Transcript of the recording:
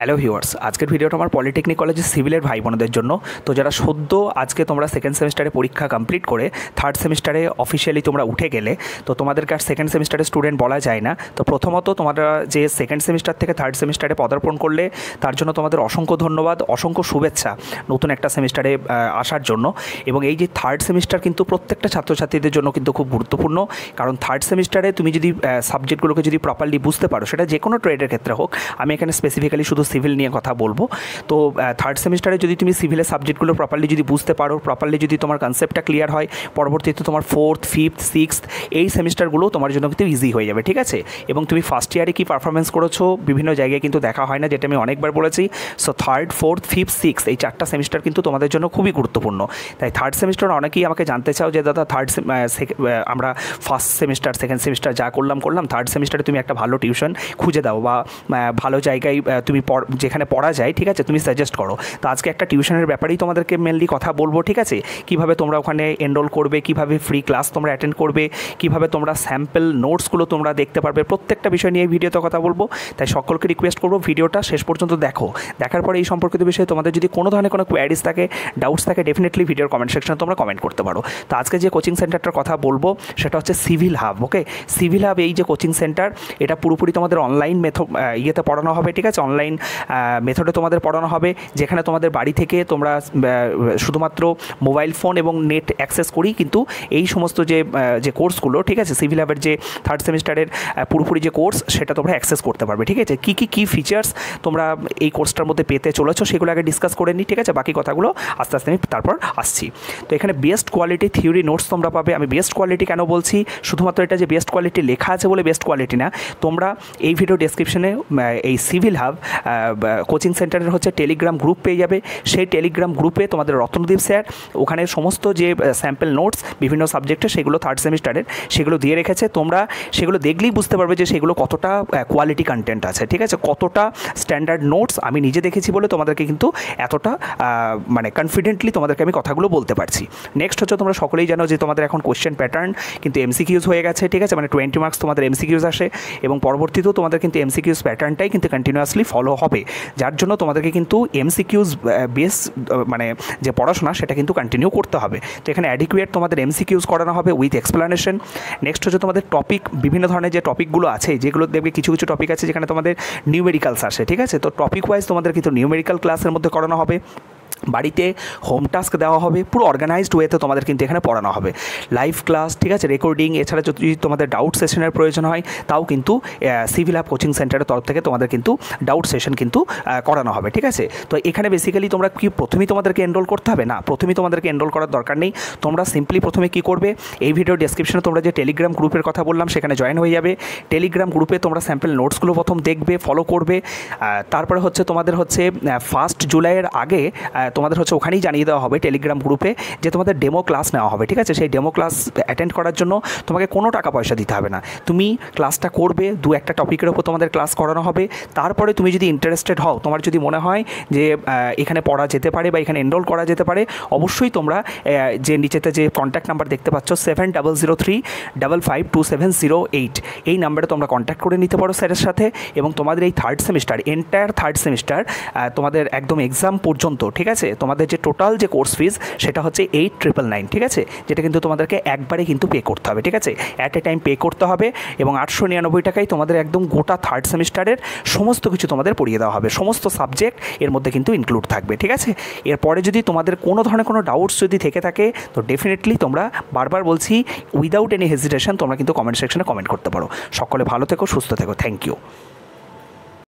Hello viewers, আজকের ভিডিওটা আমার পলিটেকনিক কলেজের সিভিলের ভাই বোনদের জন্য। তো যারা সদ্য আজকে তোমরা সেকেন্ড সেমিস্টারে পরীক্ষা কমপ্লিট করে থার্ড সেমিস্টারে অফিসিয়ালি তোমরা উঠে গেলে, তো তোমাদেরকে আর সেকেন্ড সেমিস্টারের স্টুডেন্ট বলা যায় না। তো প্রথমত তোমরা যে সেকেন্ড সেমিস্টার থেকে থার্ড সেমিস্টারে পদার্পণ করলে তার জন্য তোমাদের অসংখ্য ধন্যবাদ, অসংখ্য শুভেচ্ছা নতুন একটা সেমিস্টারে আসার জন্য। এবং এই যে থার্ড সেমিস্টার কিন্তু প্রত্যেকটা ছাত্রছাত্রীদের জন্য কিন্তু খুব গুরুত্বপূর্ণ, কারণ থার্ড সেমিস্টারে তুমি যদি সাবজেক্টগুলোকে যদি প্রপারলি বুঝতে পারো, সেটা যে কোনো ট্রেডের ক্ষেত্রে হোক, আমি এখানে স্পেসিফিক্যালি শুধু সিভিল নিয়ে কথা বলবো। তো থার্ড সেমিস্টারে যদি তুমি সিভিলের সাবজেক্টগুলো প্রপারলি যদি বুঝতে পারো, প্রপারলি যদি তোমার কনসেপ্টটা ক্লিয়ার হয়, পরবর্তীতে তোমার ফোর্থ, ফিফথ, সিক্সথ এই সেমিস্টারগুলো তোমার জন্য কিন্তু ইজি হয়ে যাবে, ঠিক আছে। এবং তুমি ফার্স্ট ইয়ারে কী পারফরমেন্স করেছো বিভিন্ন জায়গায় কিন্তু দেখা হয় না, যেটা আমি অনেকবার বলেছি। So third, fourth, fifth, sixth এই চারটা সেমিস্টার কিন্তু তোমাদের জন্য খুবই গুরুত্বপূর্ণ। তাই থার্ড সেমিস্টার অনেকেই আমাকে জানতে চাও যে দাদা আমরা ফার্স্ট সেমিস্টার, সেকেন্ড সেমিস্টার যা করলাম, থার্ড সেমিস্টারে তুমি একটা ভালো টিউশন খুঁজে দাও বা ভালো জায়গায় তুমি যেখানে পড়া যায়, ঠিক আছে, তুমি সাজেস্ট করো। তো আজকে একটা টিউশনের ব্যাপারেই তোমাদেরকে মেনলি কথা বলবো, ঠিক আছে। কীভাবে তোমরা ওখানে এনরোল করবে, কীভাবে ফ্রি ক্লাস তোমরা অ্যাটেন্ড করবে, কীভাবে তোমরা স্যাম্পল নোটসগুলো তোমরা দেখতে পারবে, প্রত্যেকটা বিষয় নিয়ে ভিডিওতে কথা বলবো। তাই সকলকে রিকোয়েস্ট করবো ভিডিওটা শেষ পর্যন্ত দেখো। দেখার পরে এই সম্পর্কিত বিষয়ে তোমাদের যদি কোনো ধরনের কোনো কোয়ারিজ থাকে, ডাউটস থাকে, ডেফিনেটলি ভিডিওর কমেন্ট সেকশনে তোমরা কমেন্ট করতে পারো। তো আজকে যে কোচিং সেন্টারটার কথা বলবো সেটা হচ্ছে সিভিল হাব। ওকে, সিভিল হাব এই যে কোচিং সেন্টার, এটা পুরোপুরি তোমাদের অনলাইন ইয়েতে পড়ানো হবে, ঠিক আছে। অনলাইন মেথডে তোমাদের পড়ানো হবে, যেখানে তোমাদের বাড়ি থেকে তোমরা শুধুমাত্র মোবাইল ফোন এবং নেট অ্যাক্সেস করেই কিন্তু এই সমস্ত যে কোর্সগুলো, ঠিক আছে, সিভিল হাবের যে থার্ড সেমিস্টারের পুরোপুরি যে কোর্স, সেটা তোমরা অ্যাক্সেস করতে পারবে, ঠিক আছে। কী ফিচার্স তোমরা এই কোর্সটার মধ্যে পেতে চলেছো সেগুলো আগে ডিসকাস করে নিই, ঠিক আছে। বাকি কথাগুলো আস্তে আস্তে আমি তারপর আসছি। তো এখানে বেস্ট কোয়ালিটি থিওরি নোটস তোমরা পাবে। আমি বেস্ট কোয়ালিটি কেন বলছি, শুধুমাত্র এটা যে বেস্ট কোয়ালিটি লেখা আছে বলে বেস্ট কোয়ালিটি না। তোমরা এই ভিডিও ডেসক্রিপশনে এই সিভিল হাব কোচিং সেন্টারের হচ্ছে টেলিগ্রাম গ্রুপ পেয়ে যাবে। সেই টেলিগ্রাম গ্রুপে তোমাদের রত্নদীপ স্যার ওখানে সমস্ত যে স্যাম্পল নোটস বিভিন্ন সাবজেক্টে, সেগুলো থার্ড সেমিস্টারের সেগুলো দিয়ে রেখেছে। তোমরা সেগুলো দেখলেই বুঝতে পারবে যে সেগুলো কতটা কোয়ালিটি কন্টেন্ট আছে, ঠিক আছে, কতটা স্ট্যান্ডার্ড নোটস। আমি নিজে দেখেছি বলে তোমাদেরকে কিন্তু এতটা মানে কনফিডেন্টলি তোমাদেরকে আমি কথাগুলো বলতে পারছি। নেক্সট হচ্ছে, তোমরা সকলেই জানো যে তোমাদের এখন কোয়েশ্চেন প্যাটার্ন কিন্তু এমসিকিউজ হয়ে গেছে, ঠিক আছে, মানে 20 মার্কস তোমাদের এমসিকিউজ আসে এবং পরবর্তীতেও তোমাদের কিন্তু এমসিকিউজ প্যাটার্নটাই কিন্তু কন্টিনিউয়াসলি ফলো হবে, যার জন্য তোমাদেরকে কিন্তু এমসিকিউজ বেস মানে যে পড়াশোনা সেটা কিন্তু কন্টিনিউ করতে হবে। তো এখানে অ্যাডিকুয়েট তোমাদের এমসিকিউজ করানো হবে উইথ এক্সপ্লানেশন। নেক্সট হচ্ছে তোমাদের টপিক, বিভিন্ন ধরনের যে টপিকগুলো আছে, যেগুলো দেখবে কিছু কিছু টপিক আছে যেখানে তোমাদের নিউমেরিক্যালস আসে, ঠিক আছে। তো টপিক ওয়াইজ তোমাদের কিন্তু নিউমেরিক্যাল ক্লাসের মধ্যে করানো হবে। বাড়িতে হোম টাস্ক দেওয়া হবে, পুরো অর্গানাইজড ওয়েতে তোমাদের কিন্তু এখানে পড়ানো হবে। লাইভ ক্লাস, ঠিক আছে, রেকর্ডিং। এছাড়া যদি তোমাদের ডাউট সেশনের প্রয়োজন হয়, তাও কিন্তু সিভিল হাব কোচিং সেন্টারের তরফ থেকে তোমাদের কিন্তু ডাউট সেশন কিন্তু করানো হবে, ঠিক আছে। তো এখানে বেসিক্যালি তোমরা কি প্রথমেই তোমাদেরকে এনরোল করতে হবে না, প্রথমেই তোমাদেরকে এনরোল করার দরকার নেই। তোমরা সিম্পলি প্রথমে কী করবে, এই ভিডিও ডেসক্রিপশনে তোমরা যে টেলিগ্রাম গ্রুপের কথা বললাম সেখানে জয়েন হয়ে যাবে। টেলিগ্রাম গ্রুপে তোমরা স্যাম্পল নোটসগুলো প্রথম দেখবে, ফলো করবে। তারপরে হচ্ছে তোমাদের হচ্ছে 1 জুলাইয়ের আগে তোমাদের হচ্ছে ওখানেই জানিয়ে দেওয়া হবে টেলিগ্রাম গ্রুপে যে তোমাদের ডেমো ক্লাস নেওয়া হবে, ঠিক আছে। সেই ডেমো ক্লাস অ্যাটেন্ড করার জন্য তোমাকে কোনো টাকা পয়সা দিতে হবে না। তুমি ক্লাসটা করবে, 2-1টা টপিকের ওপর তোমাদের ক্লাস করানো হবে। তারপরে তুমি যদি ইন্টারেস্টেড হও, তোমার যদি মনে হয় যে এখানে পড়া যেতে পারে বা এখানে এনরোল করা যেতে পারে, অবশ্যই তোমরা যে নিচেতে যে কন্ট্যাক্ট নাম্বার দেখতে পাচ্ছ 7003552708 এই নাম্বারে তোমরা কন্ট্যাক্ট করে নিতে পারো স্যারের সাথে। এবং তোমাদের এই third semester, entire third semester তোমাদের একদম এক্সাম পর্যন্ত, ঠিক আছে, তোমাদের যে টোটাল যে কোর্স ফিজ সেটা হচ্ছে 8,999, ঠিক আছে, যেটা কিন্তু তোমাদেরকে একবারে কিন্তু পে করতে হবে, ঠিক আছে, অ্যাট এ টাইম পে করতে হবে। এবং 899 টাকায় তোমাদের একদম গোটা থার্ড সেমিস্টারের সমস্ত কিছু তোমাদের পড়িয়ে দেওয়া হবে, সমস্ত সাবজেক্ট এর মধ্যে কিন্তু ইনক্লুড থাকবে, ঠিক আছে। এরপরে যদি তোমাদের কোনো ধরনের কোনো ডাউটস যদি থেকে থাকে, তো ডেফিনেটলি তোমরা বারবার বলছি উইদাউট এনি হেজিটেশন তোমরা কিন্তু কমেন্ট সেকশনে কমেন্ট করতে পারো। সকলে ভালো থেকো, সুস্থ থেকো, থ্যাংক ইউ।